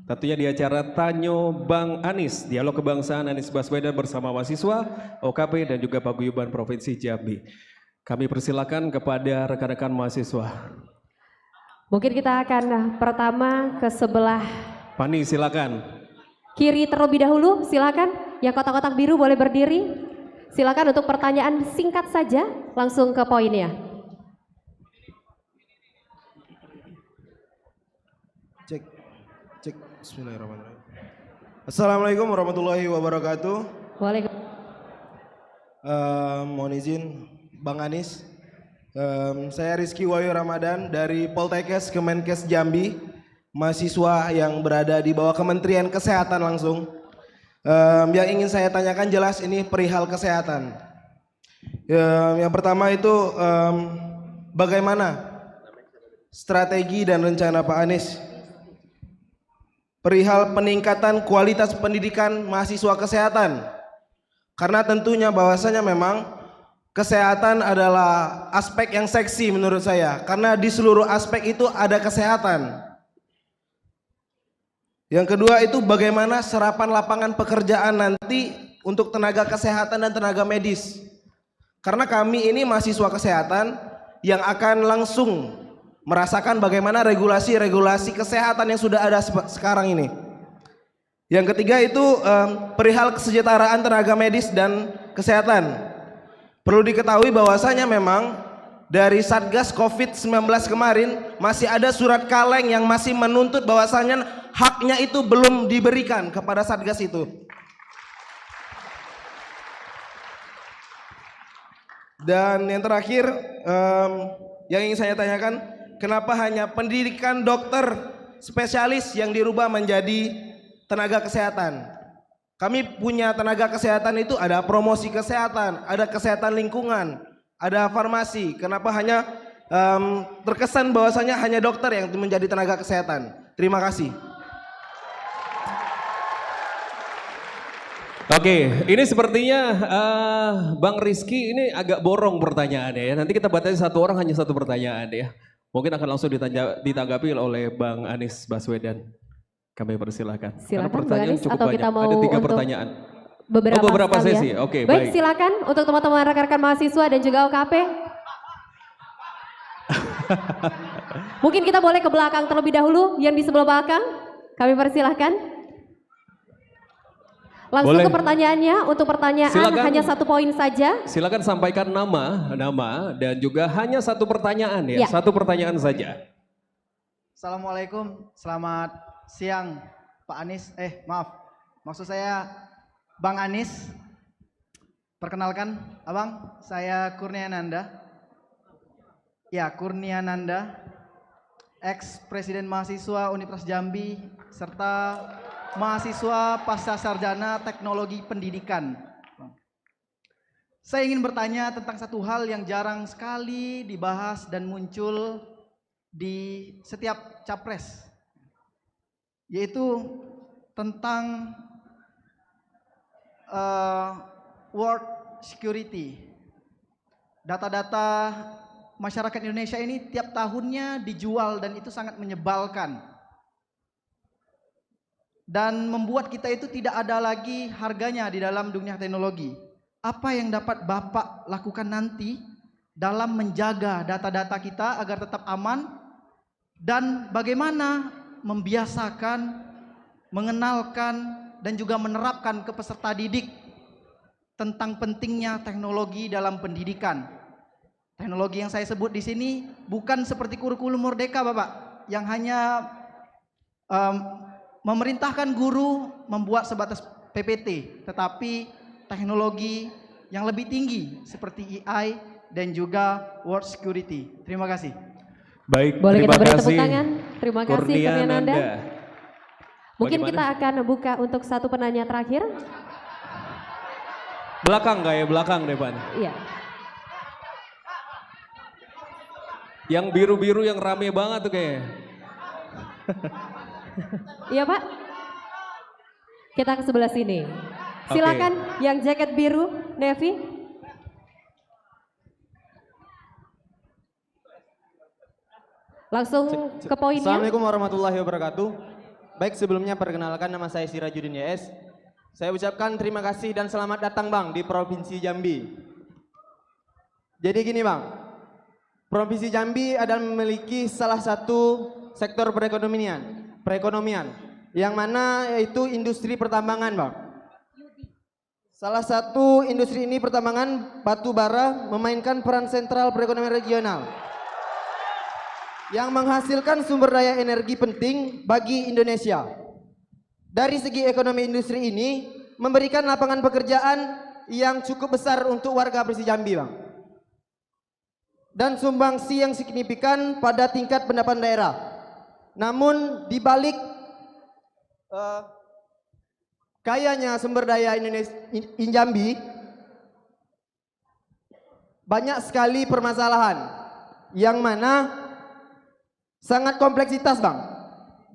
Tentunya di acara Tanyo Bang Anies, Dialog Kebangsaan Anies Baswedan bersama mahasiswa, OKP dan juga Paguyuban Provinsi Jambi. Kami persilakan kepada rekan-rekan mahasiswa. Mungkin kita akan pertama ke sebelah. Pani silakan. Kiri terlebih dahulu, silakan. Yang kotak-kotak biru boleh berdiri. Silakan untuk pertanyaan singkat saja, langsung ke poinnya. Cek. Bismillahirrahmanirrahim. Assalamualaikum warahmatullahi wabarakatuh. Waalaikumsalam. Mohon izin Bang Anies. Saya Rizky Wahyu Ramadan dari Poltekkes Kemenkes Jambi, mahasiswa yang berada di bawah Kementerian Kesehatan langsung. Yang ingin saya tanyakan jelas ini perihal kesehatan. Yang pertama itu bagaimana strategi dan rencana Pak Anies perihal peningkatan kualitas pendidikan mahasiswa kesehatan, karena tentunya bahwasanya memang kesehatan adalah aspek yang seksi menurut saya, karena di seluruh aspek itu ada kesehatan. Yang kedua itu bagaimana serapan lapangan pekerjaan nanti untuk tenaga kesehatan dan tenaga medis, karena kami ini mahasiswa kesehatan yang akan langsung merasakan bagaimana regulasi-regulasi kesehatan yang sudah ada sekarang ini. Yang ketiga itu perihal kesejahteraan tenaga medis dan kesehatan. Perlu diketahui bahwasanya memang dari Satgas COVID-19 kemarin masih ada surat kaleng yang masih menuntut bahwasanya haknya itu belum diberikan kepada Satgas itu. Dan yang terakhir yang ingin saya tanyakan, kenapa hanya pendidikan dokter spesialis yang dirubah menjadi tenaga kesehatan? Kami punya tenaga kesehatan itu ada promosi kesehatan, ada kesehatan lingkungan, ada farmasi. Kenapa hanya terkesan bahwasanya hanya dokter yang menjadi tenaga kesehatan? Terima kasih. Oke, ini sepertinya Bang Rizky ini agak borong pertanyaannya ya. Nanti kita batasi satu orang hanya satu pertanyaan ya. Mungkin akan langsung ditanggapi oleh Bang Anies Baswedan. Kami persilahkan. Silakan Bang Anies, atau banyak. kita mau Ada 3 untuk pertanyaan. beberapa sesi. Ya. Oke, baik. Silakan untuk teman-teman rekan-rekan mahasiswa dan juga OKP. Mungkin kita boleh ke belakang terlebih dahulu, yang di sebelah belakang. Kami persilahkan. Langsung boleh. ke pertanyaannya. Untuk pertanyaan silakan, hanya 1 poin saja. Silakan sampaikan nama dan juga hanya 1 pertanyaan ya. 1 pertanyaan saja. Assalamualaikum, selamat siang Pak Anies. Maksud saya Bang Anies. Perkenalkan, Abang, saya Kurniananda. Ya, Kurniananda, ex-presiden mahasiswa Universitas Jambi serta mahasiswa pasca sarjana teknologi pendidikan. Saya ingin bertanya tentang satu hal yang jarang sekali dibahas dan muncul di setiap capres, yaitu tentang world security. Data-data masyarakat Indonesia ini tiap tahunnya dijual dan itu sangat menyebalkan. Dan membuat kita itu tidak ada lagi harganya di dalam dunia teknologi. Apa yang dapat Bapak lakukan nanti dalam menjaga data-data kita agar tetap aman, dan bagaimana membiasakan, mengenalkan dan juga menerapkan ke peserta didik tentang pentingnya teknologi dalam pendidikan. Teknologi yang saya sebut di sini bukan seperti kurikulum Merdeka, Bapak, yang hanya memerintahkan guru membuat sebatas PPT, tetapi teknologi yang lebih tinggi seperti AI dan juga world security. Terima kasih. Baik, boleh terima kita beri kasih. tepuk tangan. Terima kasih Kurniananda. Mungkin Bagaimana? kita akan buka untuk 1 penanya terakhir. Belakang belakang depan. Iya. Yang biru-biru yang rame banget tuh kayaknya. Iya Pak. Kita ke sebelah sini. Silakan yang jaket biru, Nevi. Langsung ke poinnya. Assalamualaikum warahmatullahi wabarakatuh. Baik, sebelumnya perkenalkan nama saya Sirajuddin YS. Saya ucapkan terima kasih dan selamat datang Bang di Provinsi Jambi. Jadi gini Bang, Provinsi Jambi adalah memiliki salah satu sektor perekonomian yang mana yaitu industri pertambangan Bang. Salah satu industri ini pertambangan batu bara memainkan peran sentral perekonomian regional yang menghasilkan sumber daya energi penting bagi Indonesia. Dari segi ekonomi industri ini memberikan lapangan pekerjaan yang cukup besar untuk warga Provinsi Jambi Bang. Dan sumbangsi yang signifikan pada tingkat pendapatan daerah. Namun di balik kayanya sumber daya Indonesia Jambi, banyak sekali permasalahan yang mana sangat kompleksitas Bang.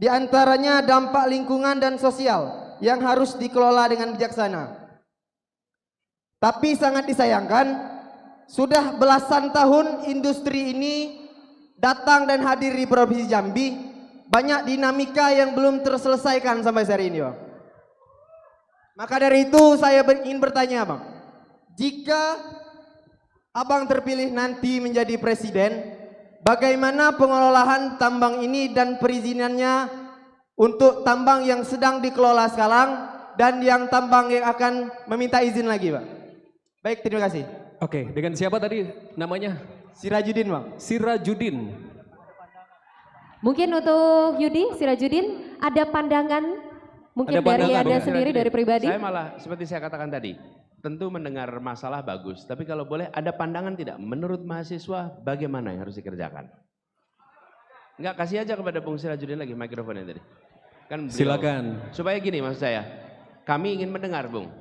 Di antaranya dampak lingkungan dan sosial yang harus dikelola dengan bijaksana. Tapi sangat disayangkan, sudah belasan tahun industri ini datang dan hadir di Provinsi Jambi, banyak dinamika yang belum terselesaikan sampai hari ini Bang. Maka dari itu saya ingin bertanya Bang, jika Abang terpilih nanti menjadi presiden, bagaimana pengelolaan tambang ini dan perizinannya untuk tambang yang sedang dikelola sekarang dan yang tambang yang akan meminta izin lagi Pak? Baik, terima kasih. Oke, dengan siapa tadi namanya? Sirajuddin Bang. Sirajuddin. Mungkin untuk Yudi, Sirajuddin, ada pandangan mungkin Ada pandangan, dari Anda Bang. sendiri, dari pribadi? Saya malah seperti saya katakan tadi, tentu mendengar masalah bagus, tapi kalau boleh ada pandangan tidak? Menurut mahasiswa bagaimana yang harus dikerjakan? Enggak, kasih aja kepada Bung Sirajuddin lagi mikrofonnya tadi. Kan beliau, Silakan. supaya gini maksud saya, kami ingin mendengar Bung.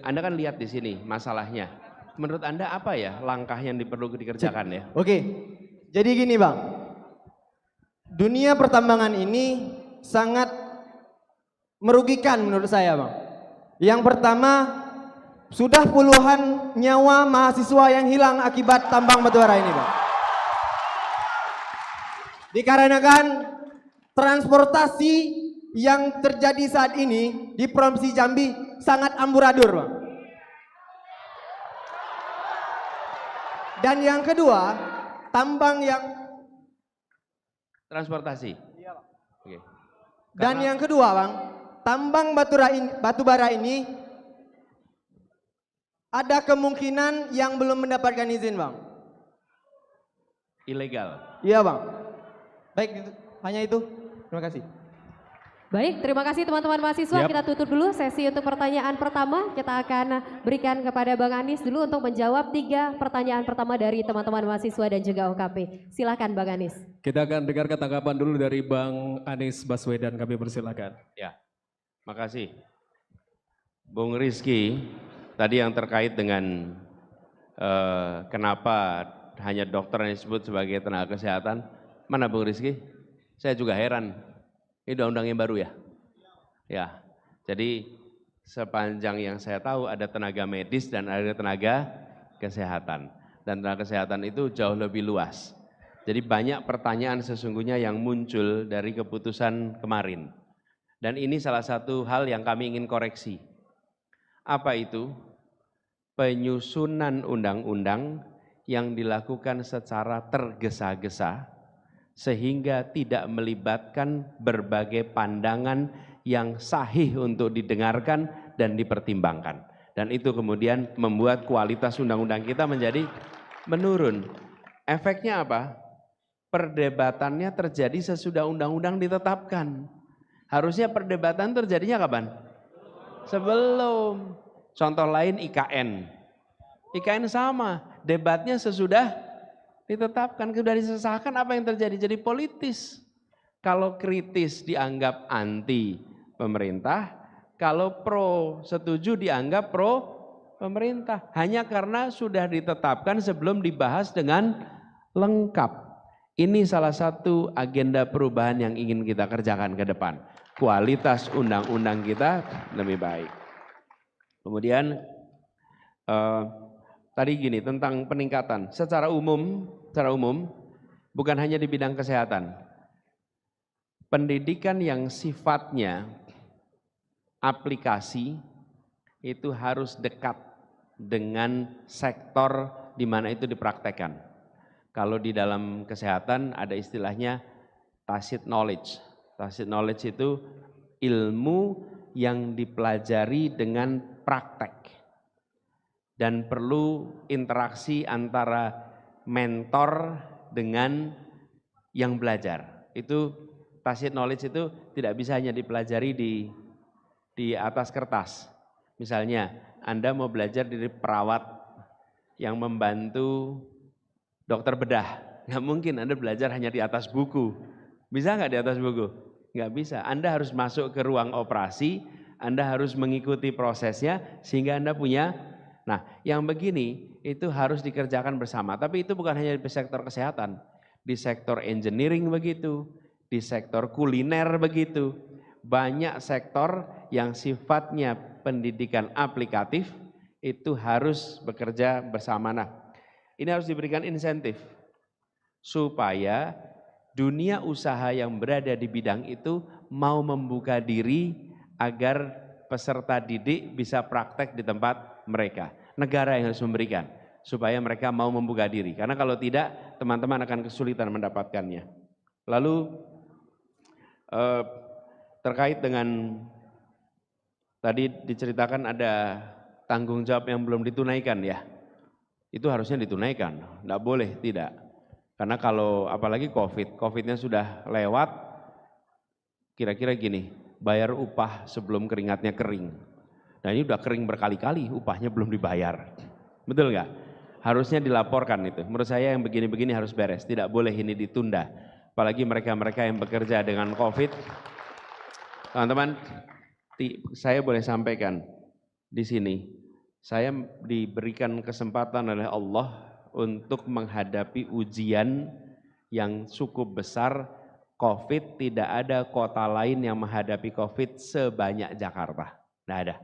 Anda kan lihat di sini masalahnya. Menurut Anda apa ya langkah yang perlu dikerjakan ya? Oke, jadi gini Bang, dunia pertambangan ini sangat merugikan menurut saya Bang. Yang pertama, sudah puluhan nyawa mahasiswa yang hilang akibat tambang batubara ini Bang. Dikarenakan transportasi yang terjadi saat ini di Provinsi Jambi sangat amburadul Bang. Dan yang kedua, tambang yang Transportasi. Oke. dan yang kedua Bang, tambang batubara ini ada kemungkinan yang belum mendapatkan izin Bang. Ilegal. Iya Bang. Baik, hanya itu. Terima kasih. Baik, terima kasih teman-teman mahasiswa. Yap. Kita tutup dulu sesi untuk pertanyaan pertama. Kita akan berikan kepada Bang Anies dulu untuk menjawab 3 pertanyaan pertama dari teman-teman mahasiswa dan juga OKP. Silakan Bang Anies. Kita akan dengarkan tanggapan dulu dari Bang Anies Baswedan. Kami persilakan. Ya, makasih. Bung Rizky, tadi yang terkait dengan kenapa hanya dokter yang disebut sebagai tenaga kesehatan, mana Bung Rizky? Saya juga heran, ini undang-undang yang baru ya? Ya, jadi sepanjang yang saya tahu ada tenaga medis dan ada tenaga kesehatan. Dan tenaga kesehatan itu jauh lebih luas. Jadi banyak pertanyaan sesungguhnya yang muncul dari keputusan kemarin. Dan ini salah satu hal yang kami ingin koreksi. Apa itu? Penyusunan undang-undang yang dilakukan secara tergesa-gesa sehingga tidak melibatkan berbagai pandangan yang sahih untuk didengarkan dan dipertimbangkan. Dan itu kemudian membuat kualitas undang-undang kita menjadi menurun. Efeknya apa? Perdebatannya terjadi sesudah undang-undang ditetapkan. Harusnya perdebatan terjadinya kapan? Sebelum. Contoh lain IKN. IKN sama, debatnya sesudah ditetapkan, sudah disesahkan, apa yang terjadi? Jadi politis. Kalau kritis dianggap anti pemerintah, kalau pro setuju dianggap pro pemerintah. Hanya karena sudah ditetapkan sebelum dibahas dengan lengkap. Ini salah satu agenda perubahan yang ingin kita kerjakan ke depan. Kualitas undang-undang kita lebih baik. Kemudian tadi gini tentang peningkatan secara umum bukan hanya di bidang kesehatan. pendidikan yang sifatnya aplikasi itu harus dekat dengan sektor di mana itu dipraktekkan. Kalau di dalam kesehatan ada istilahnya tacit knowledge. Tacit knowledge itu ilmu yang dipelajari dengan praktek dan perlu interaksi antara mentor dengan yang belajar. Itu tacit knowledge itu tidak bisa hanya dipelajari di atas kertas. Misalnya Anda mau belajar dari perawat yang membantu dokter bedah, nggak mungkin Anda belajar hanya di atas buku. Bisa nggak di atas buku? Nggak bisa. Anda harus masuk ke ruang operasi, Anda harus mengikuti prosesnya sehingga Anda punya. Nah, yang begini itu harus dikerjakan bersama. Tapi itu bukan hanya di sektor kesehatan, di sektor engineering begitu, di sektor kuliner begitu. Banyak sektor yang sifatnya pendidikan aplikatif itu harus bekerja bersama. Nah, ini harus diberikan insentif supaya dunia usaha yang berada di bidang itu mau membuka diri agar peserta didik bisa praktek di tempat mereka. Negara yang harus memberikan supaya mereka mau membuka diri. Karena kalau tidak, teman-teman akan kesulitan mendapatkannya. Lalu terkait dengan tadi diceritakan ada tanggung jawab yang belum ditunaikan ya. Itu harusnya ditunaikan, enggak boleh tidak. Karena kalau apalagi Covid-nya sudah lewat, kira-kira gini, bayar upah sebelum keringatnya kering. Nah ini udah kering berkali-kali, upahnya belum dibayar. Betul nggak? Harusnya dilaporkan itu. Menurut saya yang begini-begini harus beres, tidak boleh ini ditunda. Apalagi mereka-mereka yang bekerja dengan Covid. Teman-teman, saya boleh sampaikan di sini, saya diberikan kesempatan oleh Allah untuk menghadapi ujian yang cukup besar. Covid, tidak ada kota lain yang menghadapi Covid sebanyak Jakarta. Tidak ada.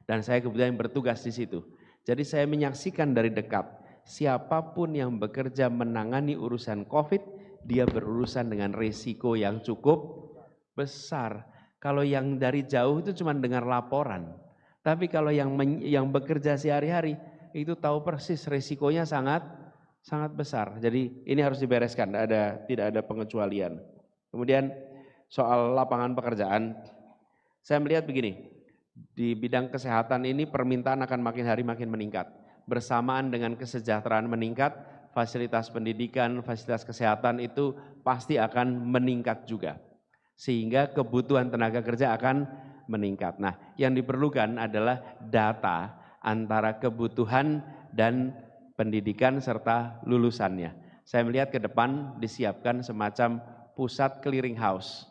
Dan saya kebetulan bertugas di situ. Jadi saya menyaksikan dari dekat, siapapun yang bekerja menangani urusan Covid, dia berurusan dengan resiko yang cukup besar. Kalau yang dari jauh itu cuma dengar laporan. Tapi kalau yang bekerja sehari-hari itu tahu persis resikonya sangat besar. Jadi ini harus dibereskan, tidak ada pengecualian. Kemudian soal lapangan pekerjaan, saya melihat begini, di bidang kesehatan ini permintaan akan makin hari makin meningkat. Bersamaan dengan kesejahteraan meningkat, fasilitas pendidikan, fasilitas kesehatan itu pasti akan meningkat juga. Sehingga kebutuhan tenaga kerja akan meningkat. Nah, yang diperlukan adalah data antara kebutuhan dan pendidikan serta lulusannya. Saya melihat ke depan disiapkan semacam pusat clearing house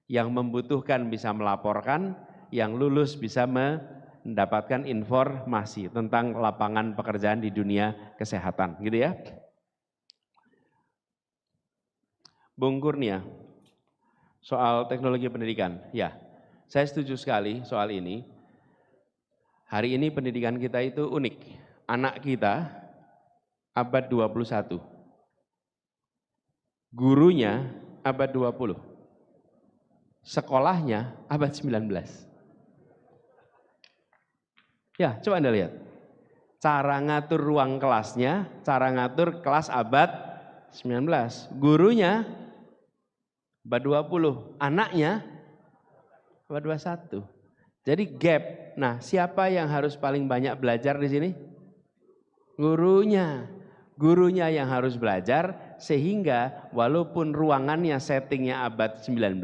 yang membutuhkan bisa melaporkan, yang lulus bisa mendapatkan informasi tentang lapangan pekerjaan di dunia kesehatan, gitu ya. Bung Kurnia, soal teknologi pendidikan, ya, saya setuju sekali soal ini. Hari ini pendidikan kita itu unik. Anak kita abad 21. Gurunya abad 20. Sekolahnya abad 19. Ya, coba Anda lihat. Cara ngatur ruang kelasnya, cara ngatur kelas abad 19. Gurunya abad 20, anaknya abad 21. Jadi gap. Nah, siapa yang harus paling banyak belajar di sini? Gurunya. Gurunya yang harus belajar sehingga walaupun ruangannya settingnya abad 19,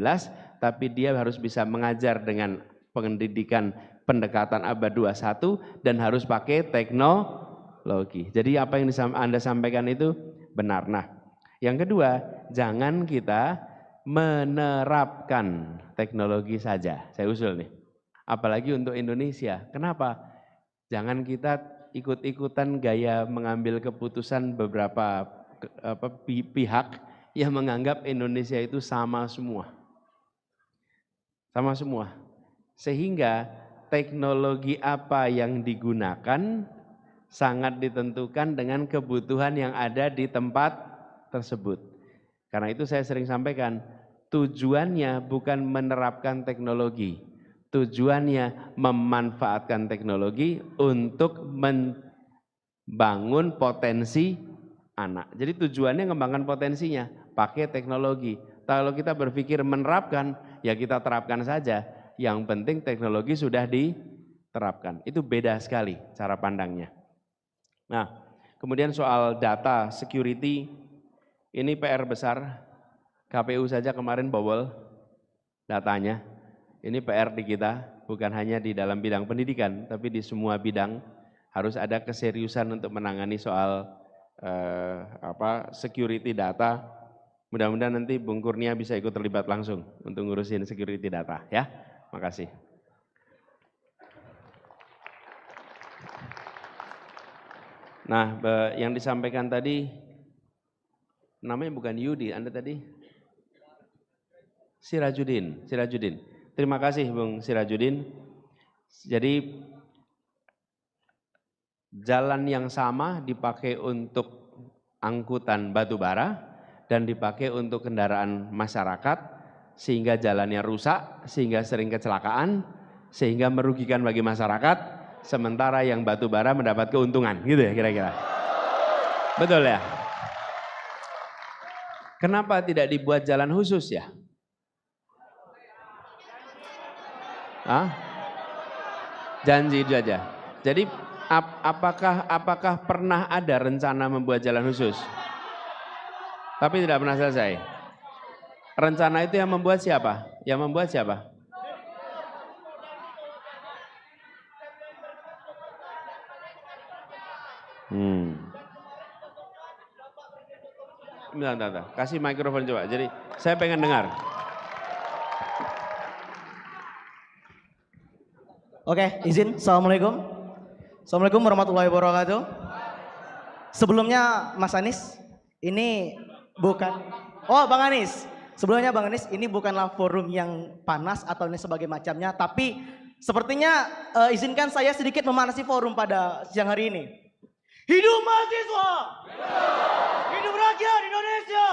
tapi dia harus bisa mengajar dengan pendidikan pendekatan abad 21 dan harus pakai teknologi. Jadi apa yang Anda sampaikan itu benar. Nah, yang kedua, jangan kita menerapkan teknologi saja. Saya usul nih. Apalagi untuk Indonesia. Kenapa? Jangan kita ikut-ikutan gaya mengambil keputusan beberapa pihak yang menganggap Indonesia itu sama semua. Sama semua. Sehingga teknologi apa yang digunakan sangat ditentukan dengan kebutuhan yang ada di tempat tersebut. Karena itu saya sering sampaikan, tujuannya bukan menerapkan teknologi. Tujuannya memanfaatkan teknologi untuk membangun potensi anak. Jadi tujuannya mengembangkan potensinya, pakai teknologi. Kalau kita berpikir menerapkan, ya kita terapkan saja. Yang penting teknologi sudah diterapkan. Itu beda sekali cara pandangnya. Nah, kemudian soal data security, ini PR besar. KPU saja kemarin bobol datanya. Ini PR di kita, bukan hanya di dalam bidang pendidikan, tapi di semua bidang harus ada keseriusan untuk menangani soal security data. Mudah-mudahan nanti Bung Kurnia bisa ikut terlibat langsung untuk ngurusin security data, ya. Makasih. Nah, yang disampaikan tadi, namanya bukan Yudi, Anda tadi? Sirajudin. Terima kasih Bung Sirajudin. Jadi jalan yang sama dipakai untuk angkutan batu bara dan dipakai untuk kendaraan masyarakat sehingga jalannya rusak, sehingga sering kecelakaan, sehingga merugikan bagi masyarakat, sementara yang batu bara mendapat keuntungan, gitu ya kira-kira. Betul ya? Kenapa tidak dibuat jalan khusus ya? Hah? Janji itu aja. Jadi apakah pernah ada rencana membuat jalan khusus? Tapi tidak pernah selesai. Rencana itu yang membuat siapa? Yang membuat siapa? Bentar. Kasih mikrofon coba. Jadi saya pengen dengar. Oke, izin. Assalamualaikum. Assalamualaikum warahmatullahi wabarakatuh. Sebelumnya Mas Anies, ini bukan... Oh Bang Anies, sebelumnya Bang Anies, ini bukanlah forum yang panas atau ini sebagai macamnya, tapi sepertinya izinkan saya sedikit memanasi forum pada siang hari ini. Hidup mahasiswa! Hidup rakyat Indonesia!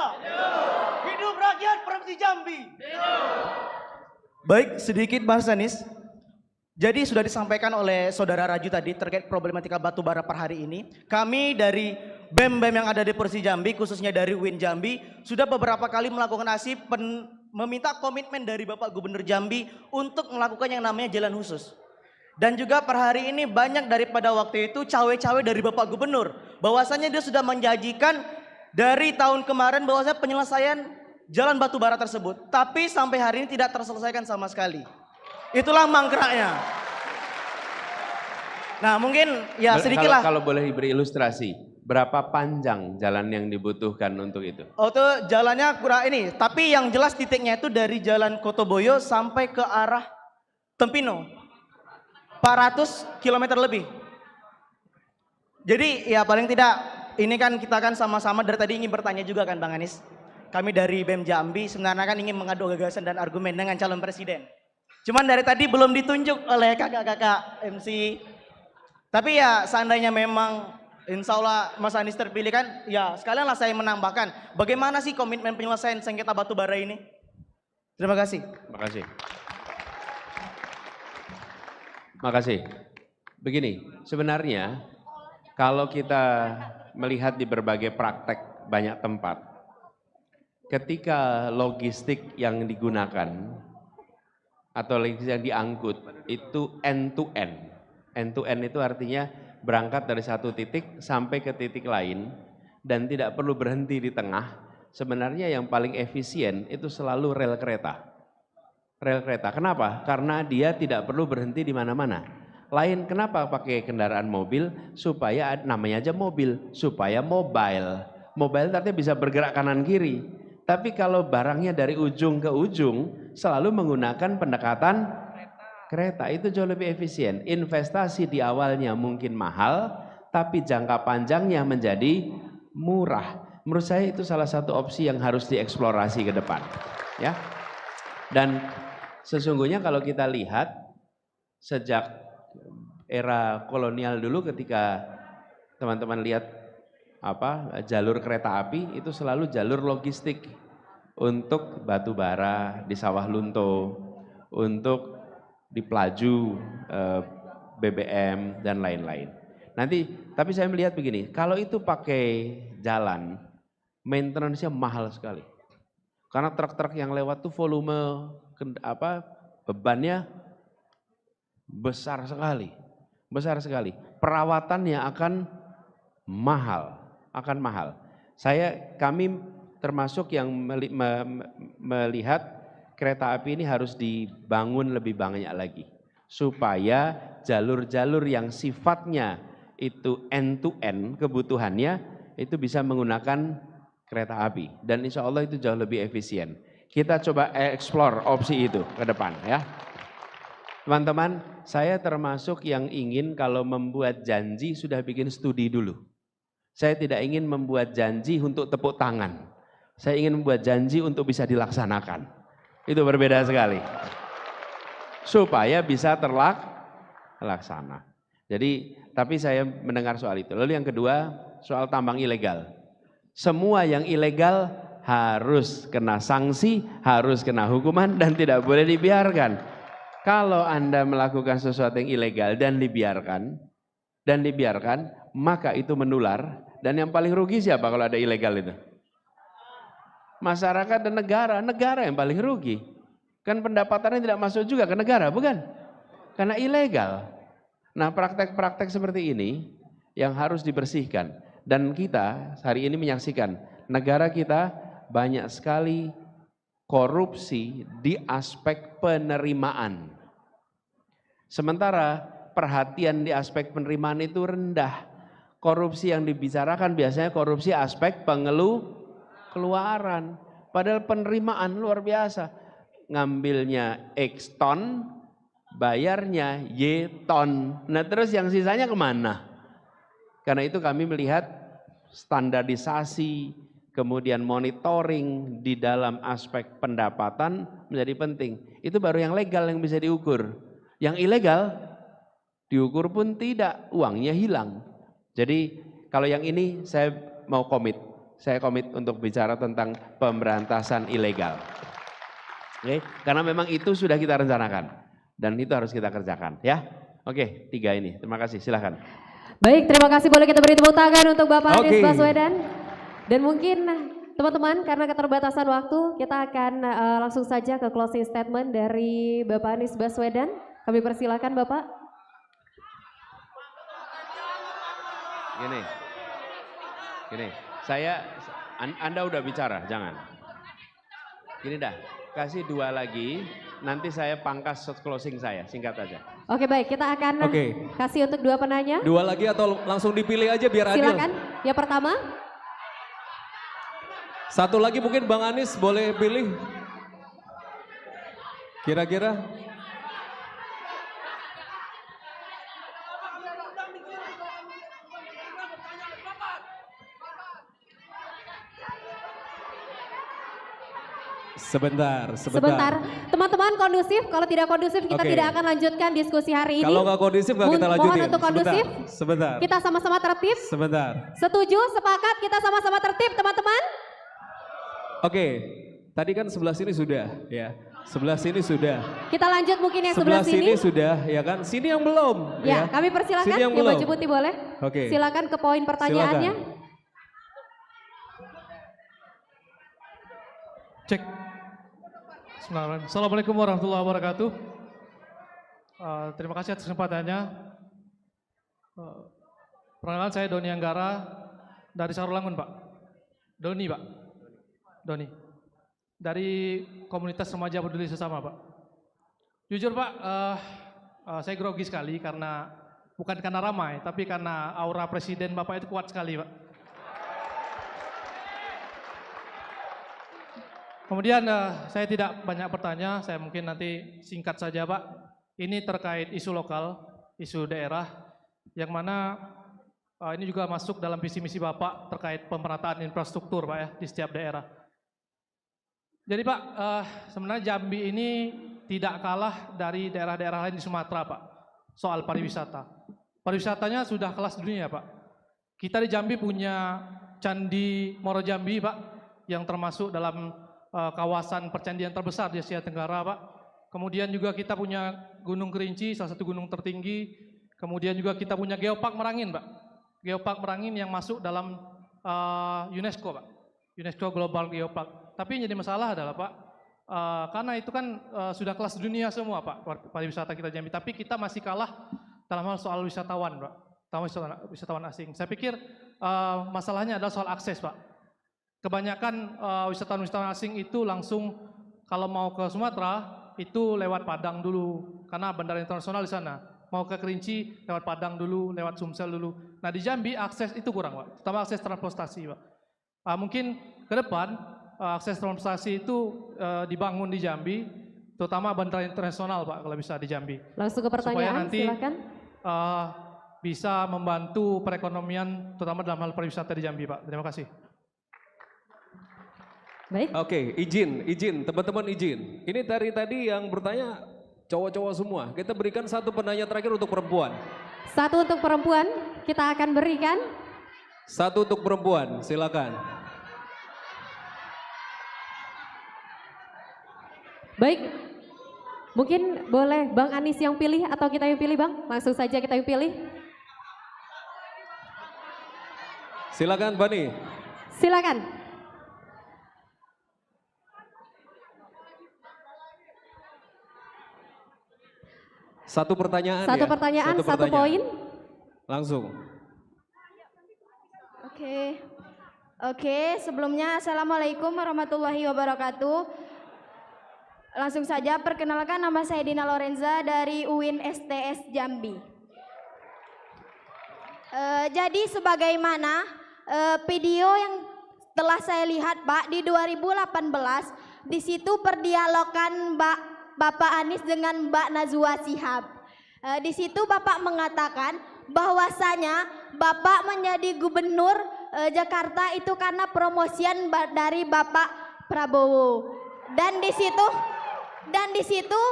Hidup rakyat Provinsi Jambi! Baik, sedikit Mas Anies. Jadi sudah disampaikan oleh Saudara Raju tadi terkait problematika batu bara per hari ini. Kami dari BEM-BEM yang ada di Provinsi Jambi, khususnya dari UIN Jambi, sudah beberapa kali melakukan aksi meminta komitmen dari Bapak Gubernur Jambi untuk melakukan yang namanya jalan khusus. Dan juga per hari ini banyak daripada waktu itu cawe-cawe dari Bapak Gubernur. Bahwasanya dia sudah menjanjikan dari tahun kemarin bahwasanya penyelesaian jalan batu bara tersebut. Tapi sampai hari ini tidak terselesaikan sama sekali. Itulah mangkraknya. Nah mungkin ya sedikitlah. Kalau boleh diberi ilustrasi, berapa panjang jalan yang dibutuhkan untuk itu? Oh itu jalannya kurang ini, tapi yang jelas titiknya itu dari Jalan Kotoboyo sampai ke arah Tempino. 400 km lebih. Jadi ya paling tidak ini kan kita kan sama-sama dari tadi ingin bertanya juga kan Bang Anies. Kami dari BEM Jambi sebenarnya kan ingin mengadu gagasan dan argumen dengan calon presiden. Cuman dari tadi belum ditunjuk oleh kakak-kakak MC. Tapi ya seandainya memang insya Allah Mas Anies terpilih kan, ya sekalianlah saya menambahkan. Bagaimana sih komitmen penyelesaian sengketa batu bara ini? Terima kasih. Makasih. Begini, sebenarnya kalau kita melihat di berbagai praktek banyak tempat, ketika logistik yang digunakan atau yang diangkut itu end to end. End to end itu artinya berangkat dari satu titik sampai ke titik lain dan tidak perlu berhenti di tengah. Sebenarnya yang paling efisien itu selalu rel kereta. Rel kereta. Kenapa? Karena dia tidak perlu berhenti di mana-mana. Lain kenapa pakai kendaraan mobil? Supaya namanya aja mobil, supaya mobile. Mobile artinya bisa bergerak kanan kiri. Tapi kalau barangnya dari ujung ke ujung selalu menggunakan pendekatan kereta, itu jauh lebih efisien. Investasi di awalnya mungkin mahal, tapi jangka panjangnya menjadi murah. Menurut saya itu salah satu opsi yang harus dieksplorasi ke depan. Ya. Dan sesungguhnya kalau kita lihat sejak era kolonial dulu ketika teman-teman lihat jalur kereta api itu selalu jalur logistik. untuk batu bara di Sawah Lunto, untuk di Pelaju BBM dan lain-lain. Nanti, tapi saya melihat begini, kalau itu pakai jalan, maintenance-nya mahal sekali. Karena truk-truk yang lewat tuh volume bebannya besar sekali. Besar sekali. Perawatannya akan mahal. Kami termasuk yang melihat kereta api ini harus dibangun lebih banyak lagi. Supaya jalur-jalur yang sifatnya itu end to end kebutuhannya itu bisa menggunakan kereta api. Dan insya Allah itu jauh lebih efisien. Kita coba explore opsi itu ke depan ya. Teman-teman, saya termasuk yang ingin kalau membuat janji sudah bikin studi dulu. Saya tidak ingin membuat janji untuk tepuk tangan. Saya ingin membuat janji untuk bisa dilaksanakan. Itu berbeda sekali. Supaya bisa terlaksana. Jadi, tapi saya mendengar soal itu. Lalu yang kedua, soal tambang ilegal. Semua yang ilegal harus kena sanksi, harus kena hukuman dan tidak boleh dibiarkan. Kalau Anda melakukan sesuatu yang ilegal dan dibiarkan, maka itu menular. Dan yang paling rugi siapa kalau ada ilegal itu? Masyarakat dan negara yang paling rugi. Kan pendapatannya tidak masuk juga ke negara, bukan? Karena ilegal. Nah, praktek-praktek seperti ini yang harus dibersihkan. Dan kita hari ini menyaksikan negara kita banyak sekali korupsi di aspek penerimaan. Sementara perhatian di aspek penerimaan itu rendah. Korupsi yang dibicarakan biasanya korupsi aspek pengeluaran. Padahal penerimaan luar biasa. Ngambilnya X ton, bayarnya Y ton. Nah terus yang sisanya kemana? Karena itu kami melihat standarisasi, kemudian monitoring di dalam aspek pendapatan menjadi penting. Itu baru yang legal yang bisa diukur. Yang ilegal diukur pun tidak, uangnya hilang. Jadi kalau yang ini saya mau komit. Saya komit untuk bicara tentang pemberantasan ilegal. Oke, karena memang itu sudah kita rencanakan dan itu harus kita kerjakan ya. Oke, 3 ini. Terima kasih, silakan. Baik, terima kasih. Boleh kita beri tepuk tangan untuk Bapak Anies Baswedan. Dan mungkin teman-teman karena keterbatasan waktu kita akan langsung saja ke closing statement dari Bapak Anies Baswedan. Kami persilakan Bapak. Gini, Anda udah bicara, jangan. Gini dah, kasih 2 lagi, nanti saya pangkas closing saya, singkat aja. Oke baik, kita akan kasih untuk 2 penanya. 2 lagi atau langsung dipilih aja biar adil? Silakan, yang pertama. 1 lagi mungkin Bang Anies boleh pilih. Kira-kira? Sebentar. Teman-teman kondusif, kalau tidak kondusif kita tidak akan lanjutkan diskusi hari ini. Kalau nggak kondusif nggak kita lanjutin. Mohon untuk kondusif. Sebentar. Kita sama-sama tertib. Sebentar. Setuju, sepakat, kita sama-sama tertib teman-teman. Oke, tadi kan sebelah sini sudah ya. Sebelah sini sudah. Kita lanjut mungkin yang sebelah sini. Sudah ya kan. Sini yang belum. Ya, kami persilakan yang baju putih boleh. Oke. Silakan ke poin pertanyaannya. Cek. Assalamualaikum warahmatullahi wabarakatuh. Terima kasih atas kesempatannya. Perkenalan saya Doni Anggara dari Sarulangun, Pak. Doni, Pak. Doni. Dari komunitas remaja peduli sesama, Pak. Jujur, Pak, saya grogi sekali karena bukan karena ramai, tapi karena aura presiden Bapak itu kuat sekali, Pak. Kemudian saya tidak banyak bertanya, saya mungkin nanti singkat saja Pak. Ini terkait isu lokal, isu daerah, yang mana ini juga masuk dalam visi misi Bapak terkait pemerataan infrastruktur Pak ya di setiap daerah. Jadi Pak, sebenarnya Jambi ini tidak kalah dari daerah-daerah lain di Sumatera Pak, soal pariwisata. Pariwisatanya sudah kelas dunia Pak. Kita di Jambi punya Candi Moro Jambi Pak, yang termasuk dalam kawasan percandian terbesar di Asia Tenggara, Pak. Kemudian juga kita punya Gunung Kerinci, salah satu gunung tertinggi. Kemudian juga kita punya Geopark Merangin, Pak. Geopark Merangin yang masuk dalam UNESCO, Pak. UNESCO Global Geopark. Tapi yang jadi masalah adalah, Pak, karena itu kan sudah kelas dunia semua, Pak, pariwisata kita Jambi. Tapi kita masih kalah dalam hal soal wisatawan, Pak. Wisatawan asing. Saya pikir masalahnya adalah soal akses, Pak. Kebanyakan wisatawan-wisatawan asing itu langsung kalau mau ke Sumatera itu lewat Padang dulu, karena bandara internasional di sana. Mau ke Kerinci lewat Padang dulu, lewat Sumsel dulu. Nah di Jambi akses itu kurang, Pak. Terutama akses transportasi, Pak. Mungkin ke depan akses transportasi itu dibangun di Jambi, terutama bandara internasional, Pak, kalau bisa di Jambi. Langsung ke Supaya pertanyaan, nanti silakan. bisa membantu perekonomian, terutama dalam hal pariwisata di Jambi, Pak. Terima kasih. Baik. Oke, izin, teman-teman izin. Ini dari tadi yang bertanya cowok-cowok semua. Kita berikan satu penanya terakhir untuk perempuan. Satu untuk perempuan, kita akan berikan. Satu untuk perempuan, silakan. Baik, mungkin boleh Bang Anis yang pilih atau kita yang pilih, Bang? Langsung saja kita yang pilih. Silakan, Bani. Silakan. Satu pertanyaan Satu ya. pertanyaan, satu poin. Langsung. Oke, sebelumnya Assalamualaikum warahmatullahi wabarakatuh. Langsung saja perkenalkan, nama saya Dina Lorenza dari UIN STS Jambi. Jadi sebagaimana video yang telah saya lihat, Pak, di 2018 di situ perdialogan Bapak Anies dengan Mbak Najwa Shihab. Di situ Bapak mengatakan bahwasanya Bapak menjadi gubernur Jakarta itu karena promosian dari Bapak Prabowo. Dan di situ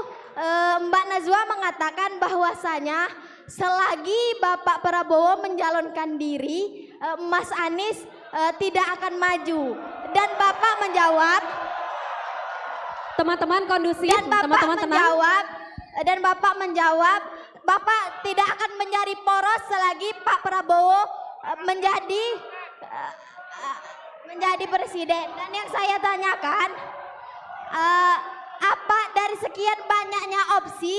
Mbak Najwa mengatakan bahwasanya selagi Bapak Prabowo mencalonkan diri, Mas Anies tidak akan maju. Dan Bapak menjawab, teman-teman kondusif, dan Bapak menjawab, Bapak tidak akan menjadi poros selagi Pak Prabowo menjadi presiden. Dan yang saya tanyakan, apa dari sekian banyaknya opsi,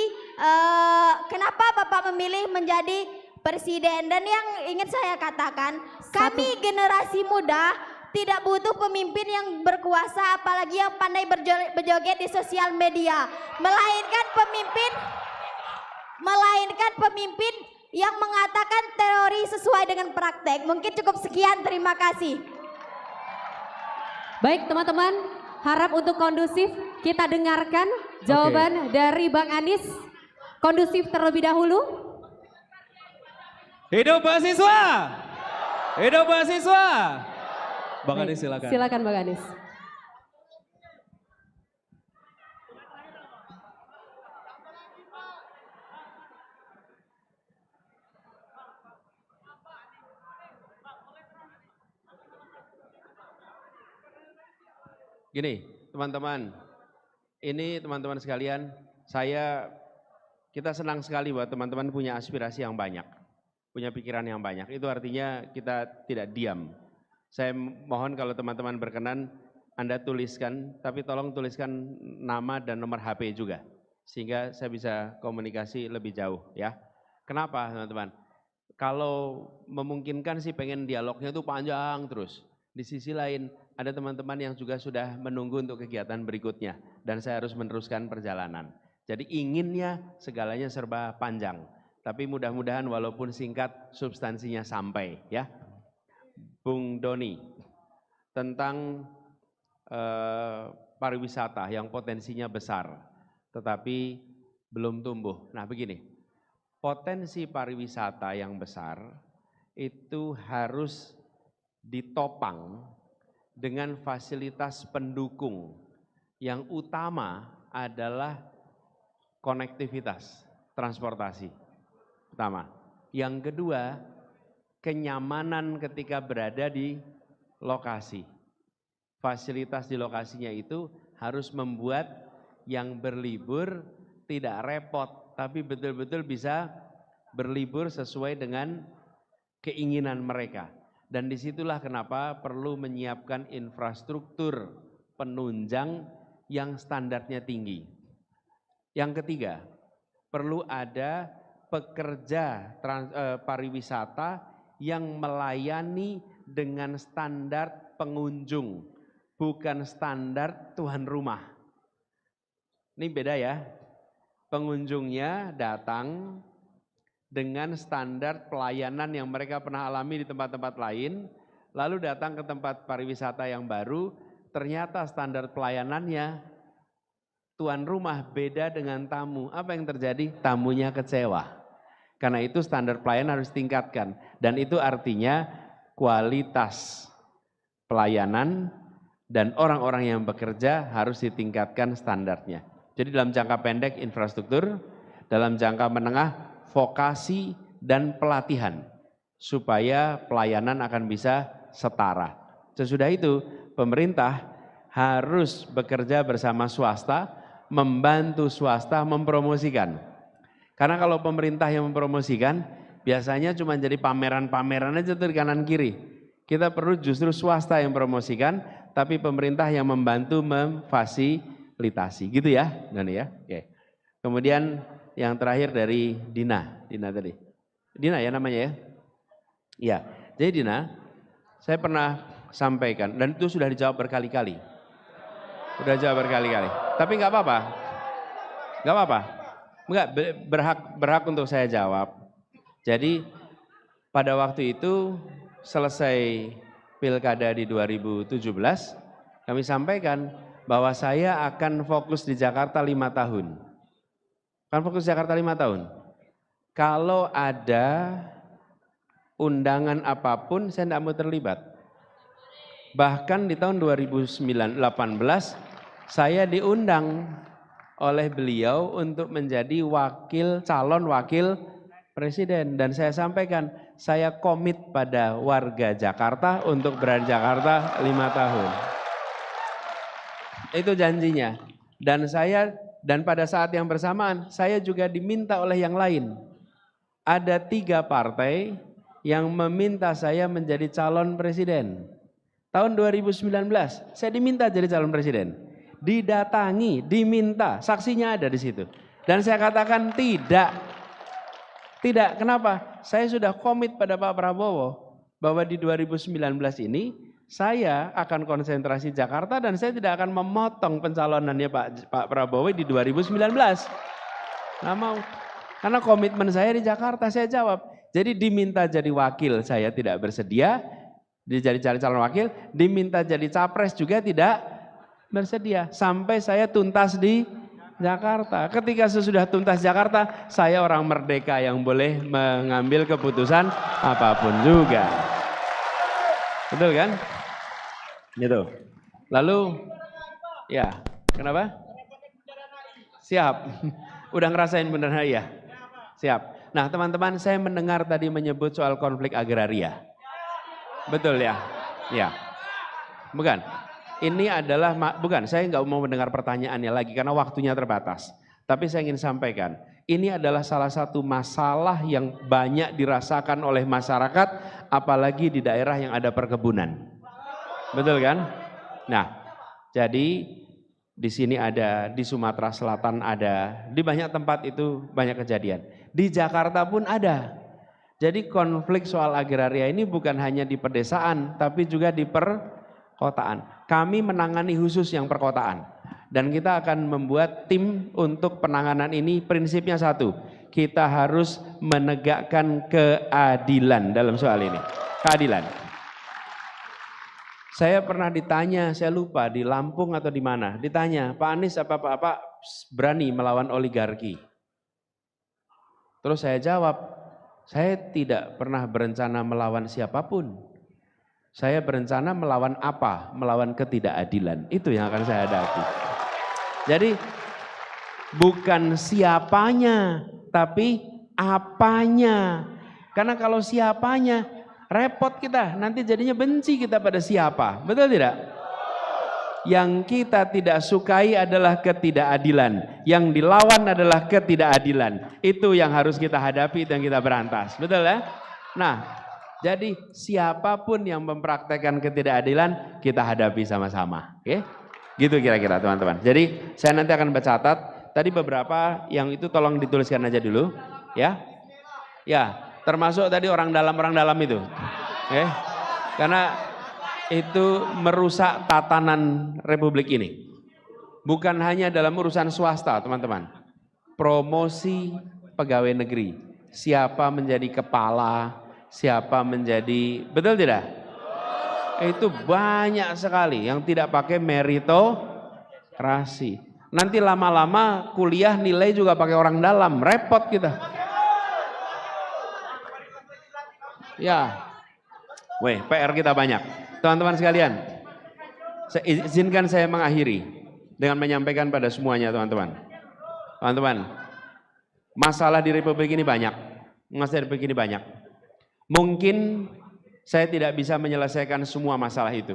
kenapa Bapak memilih menjadi presiden? Dan yang ingin saya katakan, kami generasi muda tidak butuh pemimpin yang berkuasa, apalagi yang pandai berjoget di sosial media, melainkan pemimpin yang mengatakan teori sesuai dengan praktek. Mungkin cukup sekian, terima kasih. Baik teman-teman, harap untuk kondusif kita dengarkan jawaban dari Bang Anis. Kondusif terlebih dahulu. Hidup mahasiswa! Hidup mahasiswa! Bang Anis silakan. Silakan Bang Anis. Gini, teman-teman, ini teman-teman sekalian, kita senang sekali bahwa teman-teman punya aspirasi yang banyak, punya pikiran yang banyak. Itu artinya kita tidak diam. Saya mohon kalau teman-teman berkenan, Anda tuliskan, tapi tolong tuliskan nama dan nomor HP juga, sehingga saya bisa komunikasi lebih jauh ya. Kenapa teman-teman? Kalau memungkinkan sih pengen dialognya itu panjang terus. Di sisi lain, ada teman-teman yang juga sudah menunggu untuk kegiatan berikutnya dan saya harus meneruskan perjalanan. Jadi inginnya segalanya serba panjang, tapi mudah-mudahan walaupun singkat substansinya sampai ya. Bung Doni, tentang pariwisata yang potensinya besar tetapi belum tumbuh. Nah begini, potensi pariwisata yang besar itu harus ditopang dengan fasilitas pendukung. Yang utama adalah konektivitas, transportasi. Pertama. Yang kedua, kenyamanan ketika berada di lokasi. fasilitas di lokasinya itu harus membuat yang berlibur tidak repot, tapi betul-betul bisa berlibur sesuai dengan keinginan mereka. Dan disitulah kenapa perlu menyiapkan infrastruktur penunjang yang standarnya tinggi. Yang ketiga, perlu ada pekerja pariwisata yang melayani dengan standar pengunjung, bukan standar tuan rumah. Ini beda ya. Pengunjungnya datang dengan standar pelayanan yang mereka pernah alami di tempat-tempat lain, lalu datang ke tempat pariwisata yang baru, ternyata standar pelayanannya tuan rumah beda dengan tamu. Apa yang terjadi? Tamunya kecewa. Karena itu standar pelayanan harus ditingkatkan, dan itu artinya kualitas pelayanan dan orang-orang yang bekerja harus ditingkatkan standarnya. Jadi dalam jangka pendek infrastruktur, dalam jangka menengah vokasi dan pelatihan supaya pelayanan akan bisa setara. Sesudah itu pemerintah harus bekerja bersama swasta, membantu swasta mempromosikan. Karena kalau pemerintah yang mempromosikan biasanya cuma jadi pameran-pameran aja tuh di kanan kiri. Kita perlu justru swasta yang promosikan, tapi pemerintah yang membantu memfasilitasi, gitu ya, Dani ya. Oke. Kemudian yang terakhir dari Dina tadi. Dina ya namanya ya? Iya. Jadi Dina, saya pernah sampaikan dan itu sudah dijawab berkali-kali. Sudah jawab berkali-kali. Tapi nggak apa-apa. Nggak apa-apa. Enggak, berhak untuk saya jawab. Jadi pada waktu itu selesai pilkada di 2017, kami sampaikan bahwa saya akan fokus di Jakarta 5 tahun. Akan fokus di Jakarta 5 tahun. Kalau ada undangan apapun, saya tidak mau terlibat. Bahkan di tahun 2018, saya diundang oleh beliau untuk menjadi calon wakil presiden. Dan saya sampaikan, saya komit pada warga Jakarta untuk berada di Jakarta 5 tahun. Itu janjinya. Dan pada saat yang bersamaan, saya juga diminta oleh yang lain. Ada 3 partai yang meminta saya menjadi calon presiden. Tahun 2019, saya diminta jadi calon presiden. Didatangi, diminta, saksinya ada di situ. Dan saya katakan tidak. Tidak, kenapa? Saya sudah komit pada Pak Prabowo bahwa di 2019 ini saya akan konsentrasi Jakarta dan saya tidak akan memotong pencalonannya Pak Prabowo di 2019. Nggak mau. Karena komitmen saya di Jakarta, saya jawab. Jadi diminta jadi wakil, saya tidak bersedia. Jadi calon wakil, diminta jadi capres juga tidak bersedia. Sampai saya tuntas di Jakarta. Ketika sesudah tuntas Jakarta, saya orang merdeka yang boleh mengambil keputusan apapun juga. Betul kan? Gitu. Lalu, ya, kenapa? Siap. Udah ngerasain beneran ya? Siap. Nah teman-teman, saya mendengar tadi menyebut soal konflik agraria. Betul ya? Ya. Bukan? Ini adalah, bukan, saya nggak mau mendengar pertanyaannya lagi karena waktunya terbatas. Tapi saya ingin sampaikan, ini adalah salah satu masalah yang banyak dirasakan oleh masyarakat, apalagi di daerah yang ada perkebunan. Betul kan? Nah, jadi di sini ada, di Sumatera Selatan ada, di banyak tempat itu banyak kejadian. Di Jakarta pun ada. Jadi konflik soal agraria ini bukan hanya di pedesaan, tapi juga di perkotaan. Kami menangani khusus yang perkotaan. Dan kita akan membuat tim untuk penanganan ini, prinsipnya satu. Kita harus menegakkan keadilan dalam soal ini. Keadilan. Saya pernah ditanya, saya lupa di Lampung atau di mana. Ditanya, Pak Anies apa berani melawan oligarki? Terus saya jawab, saya tidak pernah berencana melawan siapapun. Saya berencana melawan apa? Melawan ketidakadilan. Itu yang akan saya hadapi. Jadi bukan siapanya, tapi apanya. Karena kalau siapanya, repot kita. Nanti jadinya benci kita pada siapa. Betul tidak? Yang kita tidak sukai adalah ketidakadilan. Yang dilawan adalah ketidakadilan. Itu yang harus kita hadapi, itu yang kita berantas. Betul ya? Nah, jadi siapapun yang mempraktekkan ketidakadilan, kita hadapi sama-sama. Oke? Gitu kira-kira teman-teman. Jadi saya nanti akan mencatat. Tadi beberapa yang itu tolong dituliskan aja dulu. Ya, ya, termasuk tadi orang dalam itu. Oke? Karena itu merusak tatanan Republik ini. Bukan hanya dalam urusan swasta, teman-teman. Promosi pegawai negeri. Siapa menjadi kepala, siapa menjadi, betul tidak? Itu banyak sekali yang tidak pakai meritokrasi. Nanti lama-lama kuliah nilai juga pakai orang dalam, repot kita. Ya, PR kita banyak. Teman-teman sekalian, izinkan saya mengakhiri dengan menyampaikan pada semuanya teman-teman. Teman-teman, masalah di Republik ini banyak. Masalah di Republik ini banyak. Mungkin saya tidak bisa menyelesaikan semua masalah itu.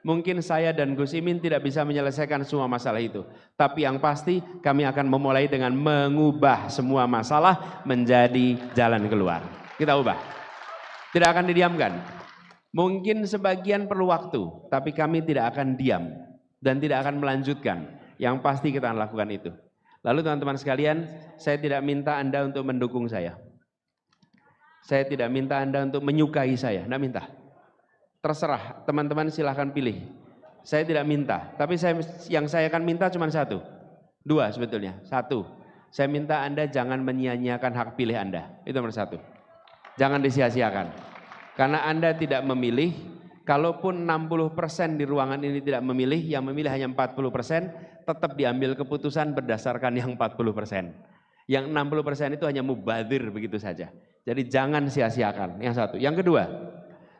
Mungkin saya dan Gus Imin tidak bisa menyelesaikan semua masalah itu. Tapi yang pasti kami akan memulai dengan mengubah semua masalah menjadi jalan keluar. Kita ubah. Tidak akan didiamkan. Mungkin sebagian perlu waktu, tapi kami tidak akan diam dan tidak akan melanjutkan. Yang pasti kita akan lakukan itu. Lalu teman-teman sekalian, saya tidak minta Anda untuk mendukung saya. Saya tidak minta Anda untuk menyukai saya, tidak minta. Terserah, teman-teman silahkan pilih. Saya tidak minta, tapi yang saya akan minta cuma satu. Dua sebetulnya, satu. Saya minta Anda jangan menyia-nyiakan hak pilih Anda, itu nomor satu. Jangan disia-siakan. Karena Anda tidak memilih, kalaupun 60% di ruangan ini tidak memilih, yang memilih hanya 40%, tetap diambil keputusan berdasarkan yang 40%. Yang 60% itu hanya mubadir begitu saja. Jadi jangan sia-siakan, yang satu. Yang kedua,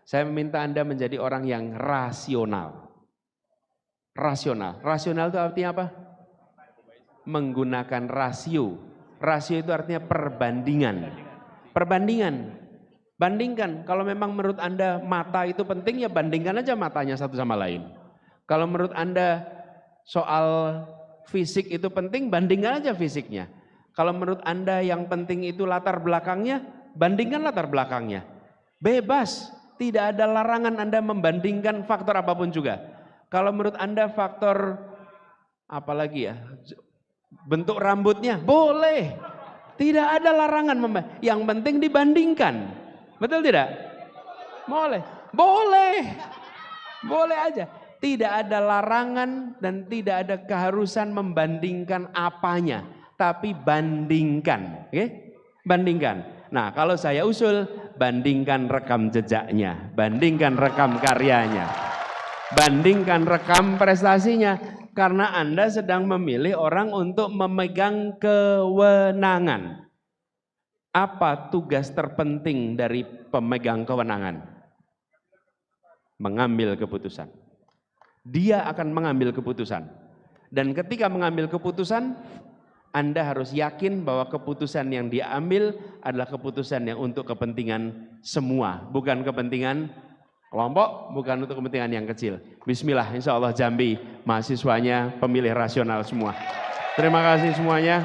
saya meminta Anda menjadi orang yang rasional. Rasional. Rasional itu artinya apa? Menggunakan rasio. Rasio itu artinya perbandingan. Perbandingan. Bandingkan, kalau memang menurut Anda mata itu penting, ya bandingkan aja matanya satu sama lain. Kalau menurut Anda soal fisik itu penting, bandingkan aja fisiknya. Kalau menurut Anda yang penting itu latar belakangnya, bandingkan latar belakangnya. Bebas, tidak ada larangan Anda membandingkan faktor apapun juga. Kalau menurut Anda faktor apalagi ya, bentuk rambutnya, boleh. Tidak ada larangan, yang penting dibandingkan. Betul tidak? Boleh. Boleh. Boleh aja. Tidak ada larangan dan tidak ada keharusan membandingkan apanya. Tapi bandingkan. Oke? Bandingkan. Nah, kalau saya usul, bandingkan rekam jejaknya. Bandingkan rekam karyanya. Bandingkan rekam prestasinya. Karena Anda sedang memilih orang untuk memegang kewenangan. Apa tugas terpenting dari pemegang kewenangan? Mengambil keputusan. Dia akan mengambil keputusan. Dan ketika mengambil keputusan, Anda harus yakin bahwa keputusan yang dia ambil adalah keputusan yang untuk kepentingan semua. Bukan kepentingan kelompok, bukan untuk kepentingan yang kecil. Bismillah, insya Allah Jambi, mahasiswanya pemilih rasional semua. Terima kasih semuanya.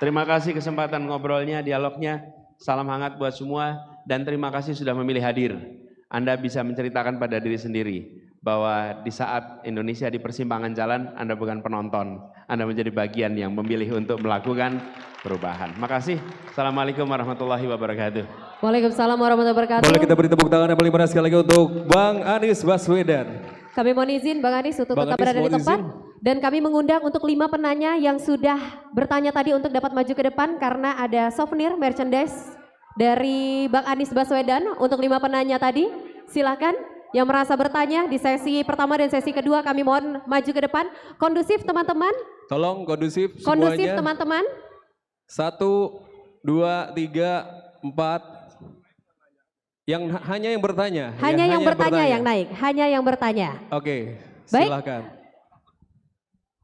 Terima kasih kesempatan ngobrolnya, dialognya. Salam hangat buat semua dan terima kasih sudah memilih hadir. Anda bisa menceritakan pada diri sendiri bahwa di saat Indonesia di persimpangan jalan, Anda bukan penonton. Anda menjadi bagian yang memilih untuk melakukan perubahan. Makasih. Assalamualaikum warahmatullahi wabarakatuh. Waalaikumsalam warahmatullahi wabarakatuh. Boleh kita beri tepuk tangan yang paling panas sekali lagi untuk Bang Anies Baswedan. Kami mohon izin Bang Anies untuk Bang tetap Anies, berada di mohon tempat. izin. Dan kami mengundang untuk 5 penanya yang sudah bertanya tadi untuk dapat maju ke depan karena ada souvenir merchandise dari Bang Anies Baswedan untuk 5 penanya tadi. Silakan yang merasa bertanya di sesi pertama dan sesi kedua kami mohon maju ke depan. Kondusif teman-teman. Tolong kondusif semuanya. Kondusif teman-teman. 1, 2, 3, 4. Yang hanya yang bertanya. Hanya yang bertanya yang naik. Hanya yang bertanya. Oke, Baik. silakan.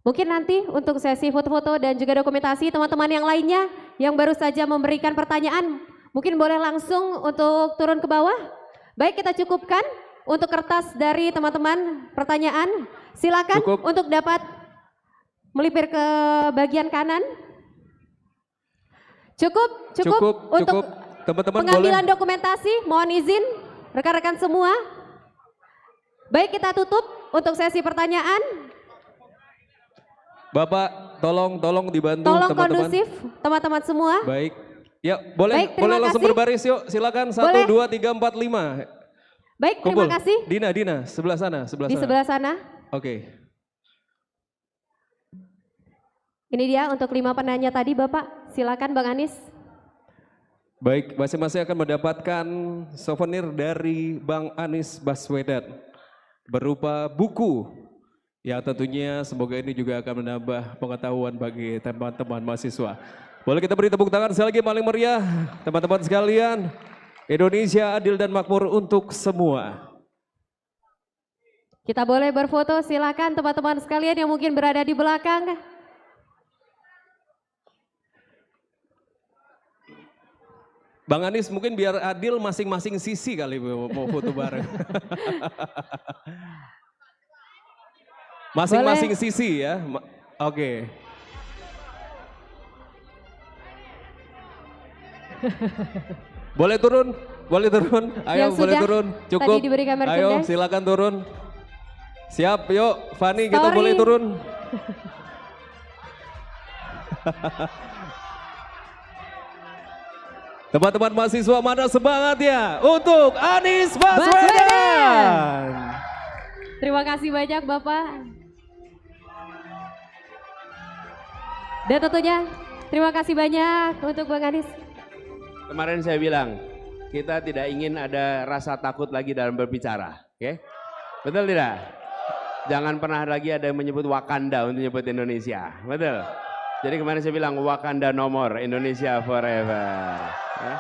Mungkin nanti untuk sesi foto-foto dan juga dokumentasi teman-teman yang lainnya yang baru saja memberikan pertanyaan mungkin boleh langsung untuk turun ke bawah. Baik, kita cukupkan untuk kertas dari teman-teman pertanyaan. Silakan Cukup. untuk dapat melipir ke bagian kanan. Cukup untuk Teman-teman pengambilan boleh. dokumentasi. Mohon izin rekan-rekan semua. Baik, kita tutup untuk sesi pertanyaan. Bapak, tolong dibantu Tolong teman-teman. kondusif teman-teman semua. Baik. Ya, boleh Baik, terima langsung kasih. berbaris yuk. Silakan 1 Boleh. 2 3 4 5. Baik, Kumpul. terima kasih. Dina, sebelah sana. Di sebelah sana. Oke. Ini dia untuk 5 penanya tadi Bapak. Silakan Bang Anies. Baik, masing-masing akan mendapatkan souvenir dari Bang Anies Baswedan berupa buku. Ya tentunya semoga ini juga akan menambah pengetahuan bagi teman-teman mahasiswa. Boleh kita beri tepuk tangan sekali lagi paling meriah teman-teman sekalian. Indonesia adil dan makmur untuk semua. Kita boleh berfoto, silakan teman-teman sekalian yang mungkin berada di belakang. Bang Anies mungkin biar adil masing-masing sisi kali mau foto bareng. Masing-masing sisi ya. Oke. Boleh turun? Boleh turun? Ayo Yang boleh sudah turun. tadi Cukup. diberikan Ayo merchandise. silakan turun. Siap, yuk Fani kita Story. boleh turun. Teman-teman mahasiswa mana semangatnya untuk Anies Baswedan. Terima kasih banyak Bapak. Dan tentunya terima kasih banyak untuk Bang Anies. Kemarin saya bilang, kita tidak ingin ada rasa takut lagi dalam berbicara. Oke? Betul tidak? Jangan pernah lagi ada yang menyebut Wakanda untuk menyebut Indonesia. Betul? Jadi kemarin saya bilang Wakanda no more, Indonesia forever. Ya.